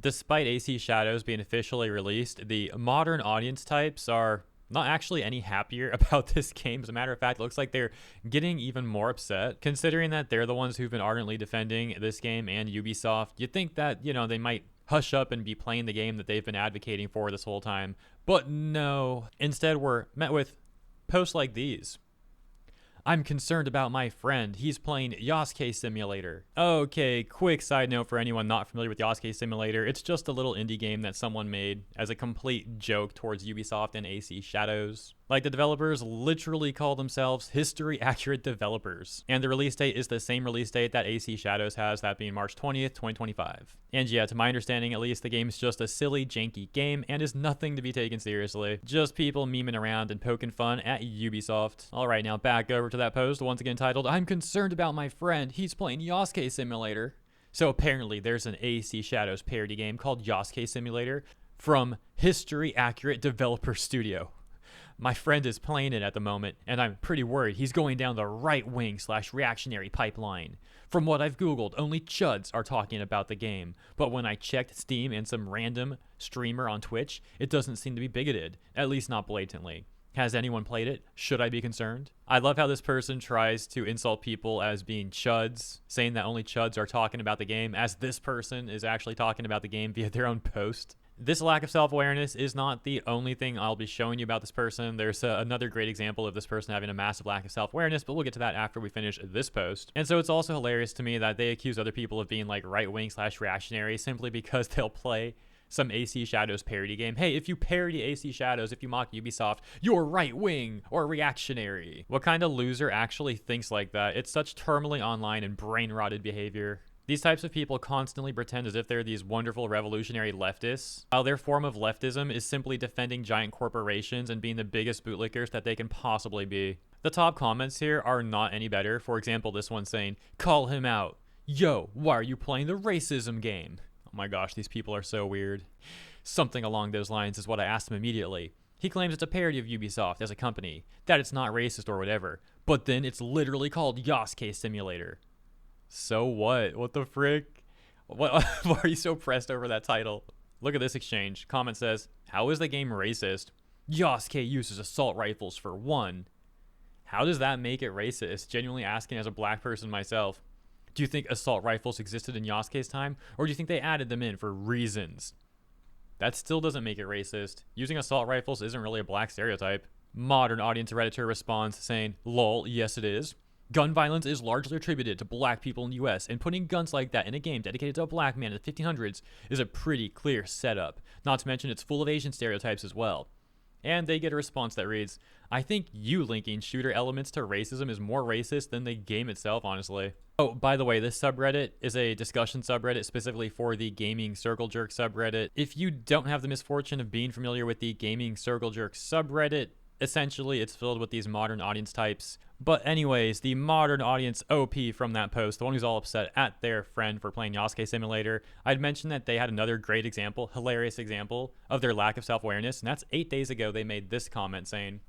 Despite AC Shadows being officially released, the modern audience types are not actually any happier about this game. As a matter of fact, it looks like they're getting even more upset, considering that they're the ones who've been ardently defending this game and Ubisoft. You'd think that, they might hush up and be playing the game that they've been advocating for this whole time. But no. Instead, we're met with posts like these. I'm concerned about my friend. He's playing Yasuke Simulator. Okay, quick side note for anyone not familiar with Yasuke Simulator. It's just a little indie game that someone made as a complete joke towards Ubisoft and AC Shadows. Like, the developers literally call themselves history-accurate developers. And the release date is the same release date that AC Shadows has, that being March 20th, 2025. And yeah, to my understanding at least, the game's just a silly, janky game and is nothing to be taken seriously. Just people memeing around and poking fun at Ubisoft. Alright, now back over to that post, once again titled, I'm concerned about my friend. He's playing Yasuke Simulator. So apparently there's an AC Shadows parody game called Yasuke Simulator from History Accurate Developer Studio. My friend is playing it at the moment, and I'm pretty worried he's going down the right-wing/reactionary pipeline. From what I've Googled, only chuds are talking about the game, but when I checked Steam and some random streamer on Twitch, it doesn't seem to be bigoted, at least not blatantly. Has anyone played it? Should I be concerned? I love how this person tries to insult people as being chuds, saying that only chuds are talking about the game, as this person is actually talking about the game via their own post. This lack of self-awareness is not the only thing I'll be showing you about this person. There's another great example of this person having a massive lack of self-awareness, but we'll get to that after we finish this post. And so it's also hilarious to me that they accuse other people of being like right-wing/reactionary simply because they'll play some AC Shadows parody game. Hey, if you parody AC Shadows, if you mock Ubisoft, you're right-wing or reactionary. What kind of loser actually thinks like that? It's such terminally online and brain-rotted behavior. These types of people constantly pretend as if they're these wonderful revolutionary leftists, while their form of leftism is simply defending giant corporations and being the biggest bootlickers that they can possibly be. The top comments here are not any better. For example, this one saying, call him out. Yo, why are you playing the racism game? Oh my gosh, these people are so weird. Something along those lines is what I asked him immediately. He claims it's a parody of Ubisoft as a company, that it's not racist or whatever, but then it's literally called Yasuke Simulator. So what? What the frick? Why are you so pressed over that title? Look at this exchange. Comment says, how is the game racist? Yasuke uses assault rifles for one. How does that make it racist? Genuinely asking as a black person myself. Do you think assault rifles existed in Yasuke's time? Or do you think they added them in for reasons? That still doesn't make it racist. Using assault rifles isn't really a black stereotype. Modern audience Redditor responds saying, lol, yes it is. Gun violence is largely attributed to black people in the US, and putting guns like that in a game dedicated to a black man in the 1500s is a pretty clear setup. Not to mention it's full of Asian stereotypes as well. And they get a response that reads, I think you linking shooter elements to racism is more racist than the game itself, honestly. Oh, by the way, this subreddit is a discussion subreddit specifically for the Gaming Circle Jerk subreddit. If you don't have the misfortune of being familiar with the Gaming Circle Jerk subreddit, essentially it's filled with these modern audience types. But anyways, the modern audience OP from that post, the one who's all upset at their friend for playing Yasuke Simulator, I'd mentioned that they had another great example, hilarious example, of their lack of self-awareness, and that's 8 days ago they made this comment saying,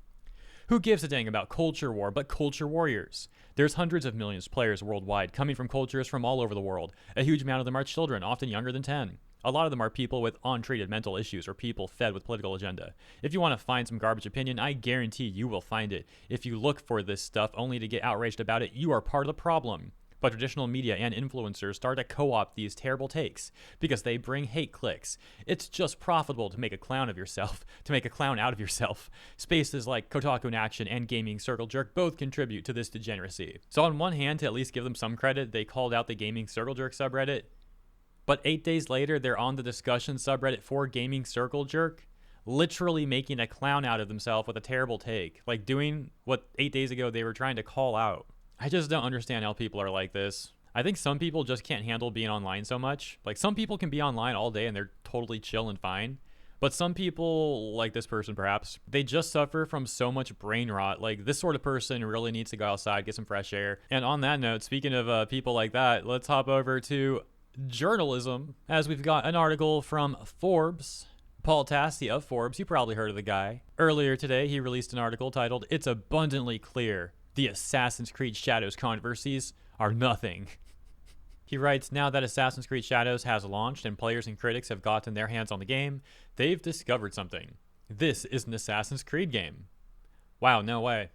who gives a dang about culture war but culture warriors? There's hundreds of millions of players worldwide coming from cultures from all over the world. A huge amount of them are children, often younger than 10. A lot of them are people with untreated mental issues or people fed with political agenda. If you want to find some garbage opinion, I guarantee you will find it. If you look for this stuff only to get outraged about it, you are part of the problem. But traditional media and influencers start to co-opt these terrible takes because they bring hate clicks. It's just profitable to make a clown of yourself, to make a clown out of yourself. Spaces like Kotaku in Action and Gaming Circle Jerk both contribute to this degeneracy. So on one hand, to at least give them some credit, they called out the Gaming Circle Jerk subreddit. But 8 days later, they're on the discussion subreddit for Gaming Circle Jerk, literally making a clown out of themselves with a terrible take. Like doing what 8 days ago they were trying to call out. I just don't understand how people are like this. I think some people just can't handle being online so much. Like some people can be online all day and they're totally chill and fine. But some people, like this person perhaps, they just suffer from so much brain rot. Like this sort of person really needs to go outside, get some fresh air. And on that note, speaking of people like that, let's hop over to journalism, as we've got an article from Forbes. Paul Tassi of Forbes, you probably heard of the guy. Earlier today, he released an article titled, It's Abundantly Clear the Assassin's Creed Shadows controversies are nothing. He writes, now that Assassin's Creed Shadows has launched and players and critics have gotten their hands on the game, they've discovered something. This is an Assassin's Creed game. Wow, no way.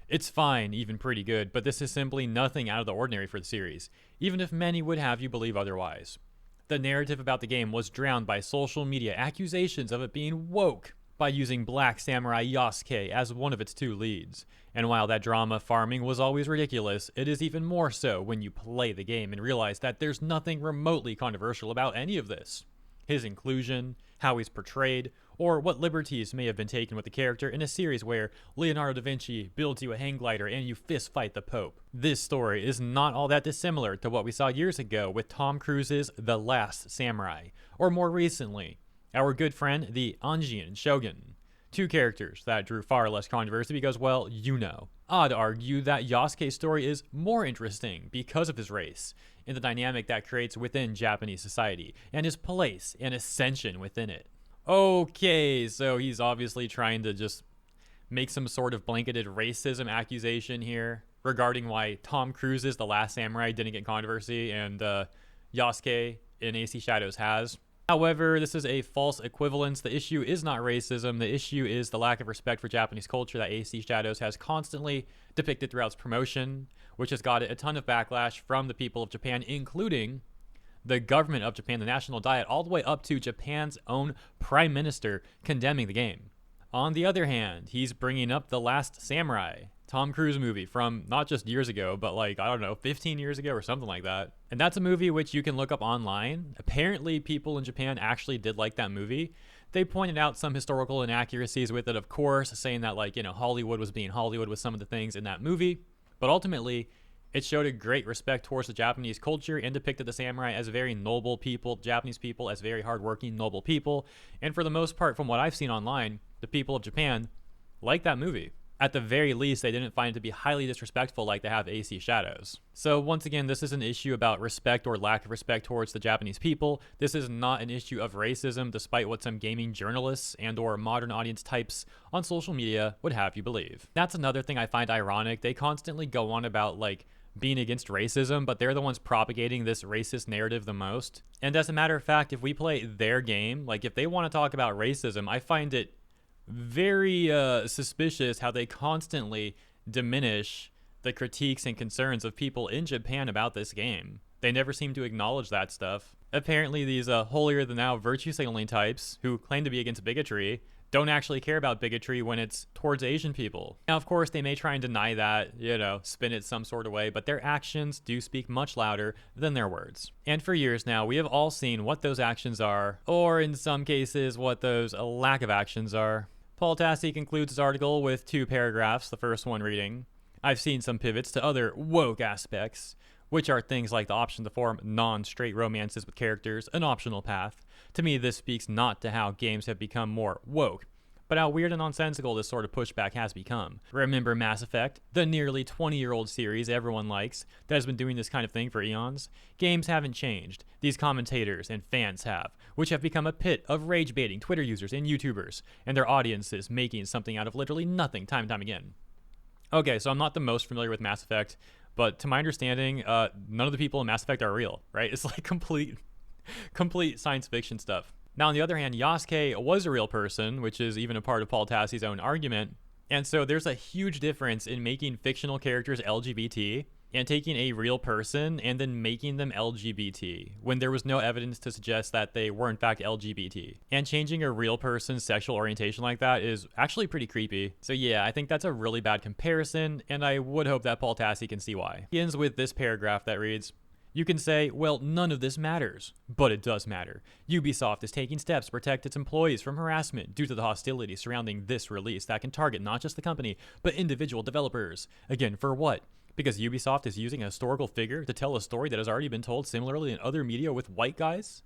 It's fine, even pretty good, but this is simply nothing out of the ordinary for the series, even if many would have you believe otherwise. The narrative about the game was drowned by social media accusations of it being woke by using Black Samurai Yasuke as one of its two leads. And while that drama farming was always ridiculous, it is even more so when you play the game and realize that there's nothing remotely controversial about any of this. His inclusion, how he's portrayed, or what liberties may have been taken with the character in a series where Leonardo da Vinci builds you a hang glider and you fist fight the Pope. This story is not all that dissimilar to what we saw years ago with Tom Cruise's The Last Samurai, or more recently, our good friend, the Anjin Shogun. Two characters that drew far less controversy because, well, you know. I'd argue that Yasuke's story is more interesting because of his race, and the dynamic that creates within Japanese society, and his place and ascension within it. Okay, so he's obviously trying to just make some sort of blanketed racism accusation here regarding why Tom Cruise's The Last Samurai didn't get controversy and Yasuke in AC Shadows has. However, this is a false equivalence. The issue is not racism. The issue is the lack of respect for Japanese culture that AC Shadows has constantly depicted throughout its promotion, which has got a ton of backlash from the people of Japan, including the government of Japan, the National Diet, all the way up to Japan's own prime minister condemning the game. On the other hand, he's bringing up The Last Samurai, Tom Cruise movie from not just years ago, but like, I don't know, 15 years ago or something like that. And that's a movie which you can look up online. Apparently, people in Japan actually did like that movie. They pointed out some historical inaccuracies with it, of course, saying that, like, you know, Hollywood was being Hollywood with some of the things in that movie. But ultimately, it showed a great respect towards the Japanese culture and depicted the samurai as very noble people, Japanese people as very hardworking, noble people. And for the most part, from what I've seen online, the people of Japan like that movie. At the very least, they didn't find it to be highly disrespectful like they have AC Shadows. So once again, this is an issue about respect or lack of respect towards the Japanese people. This is not an issue of racism, despite what some gaming journalists and or modern audience types on social media would have you believe. That's another thing I find ironic. They constantly go on about, like, being against racism, but they're the ones propagating this racist narrative the most. And as a matter of fact, if we play their game, like, if they want to talk about racism, I find it very suspicious how they constantly diminish the critiques and concerns of people in Japan about this game. They never seem to acknowledge that stuff. Apparently these holier-than-thou virtue-signaling types who claim to be against bigotry don't actually care about bigotry when it's towards Asian people. Now, of course, they may try and deny that, you know, spin it some sort of way, but their actions do speak much louder than their words. And for years now, we have all seen what those actions are, or in some cases, what those lack of actions are. Paul Tassi concludes his article with 2 paragraphs, the first one reading, I've seen some pivots to other woke aspects, which are things like the option to form non-straight romances with characters, an optional path. To me, this speaks not to how games have become more woke, but how weird and nonsensical this sort of pushback has become. Remember Mass Effect, the nearly 20-year-old series everyone likes that has been doing this kind of thing for eons? Games haven't changed. These commentators and fans have, which have become a pit of rage-baiting Twitter users and YouTubers, and their audiences making something out of literally nothing time and time again. Okay, so I'm not the most familiar with Mass Effect, but to my understanding, none of the people in Mass Effect are real, right? It's like complete science fiction stuff. Now, on the other hand, Yasuke was a real person, which is even a part of Paul Tassi's own argument. And so there's a huge difference in making fictional characters LGBT and taking a real person and then making them LGBT when there was no evidence to suggest that they were in fact LGBT. And changing a real person's sexual orientation like that is actually pretty creepy. So yeah, I think that's a really bad comparison, and I would hope that Paul Tassi can see why. He ends with this paragraph that reads, you can say, well, none of this matters, but it does matter. Ubisoft is taking steps to protect its employees from harassment due to the hostility surrounding this release that can target not just the company, but individual developers. Again, for what? Because Ubisoft is using a historical figure to tell a story that has already been told similarly in other media with white guys?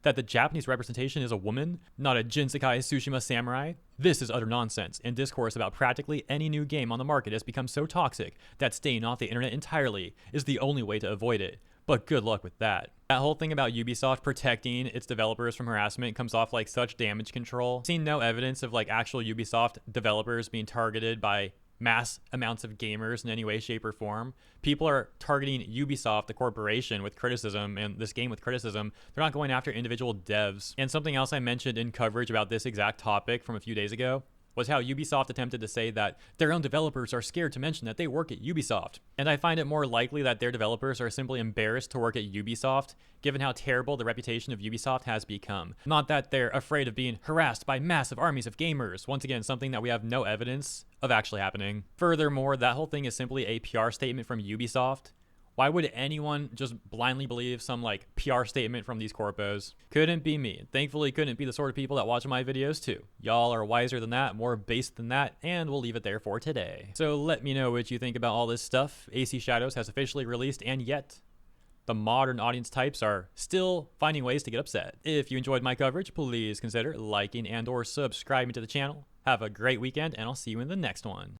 That the Japanese representation is a woman, not a Jinsekai Tsushima samurai? This is utter nonsense, and discourse about practically any new game on the market has become so toxic that staying off the internet entirely is the only way to avoid it. But good luck with that. That whole thing about Ubisoft protecting its developers from harassment comes off like such damage control. I've seen no evidence of like actual Ubisoft developers being targeted by mass amounts of gamers in any way, shape, or form. People are targeting Ubisoft, the corporation, with criticism, and this game with criticism. They're not going after individual devs. And something else I mentioned in coverage about this exact topic from a few days ago was how Ubisoft attempted to say that their own developers are scared to mention that they work at Ubisoft. And I find it more likely that their developers are simply embarrassed to work at Ubisoft, given how terrible the reputation of Ubisoft has become. Not that they're afraid of being harassed by massive armies of gamers. Once again, something that we have no evidence of actually happening. Furthermore, that whole thing is simply a PR statement from Ubisoft. Why would anyone just blindly believe some PR statement from these corpos? Couldn't be me. Thankfully, couldn't be the sort of people that watch my videos too. Y'all are wiser than that, more based than that, and we'll leave it there for today. So let me know what you think about all this stuff. AC Shadows has officially released, and yet the modern audience types are still finding ways to get upset. If you enjoyed my coverage, please consider liking and or subscribing to the channel. Have a great weekend, and I'll see you in the next one.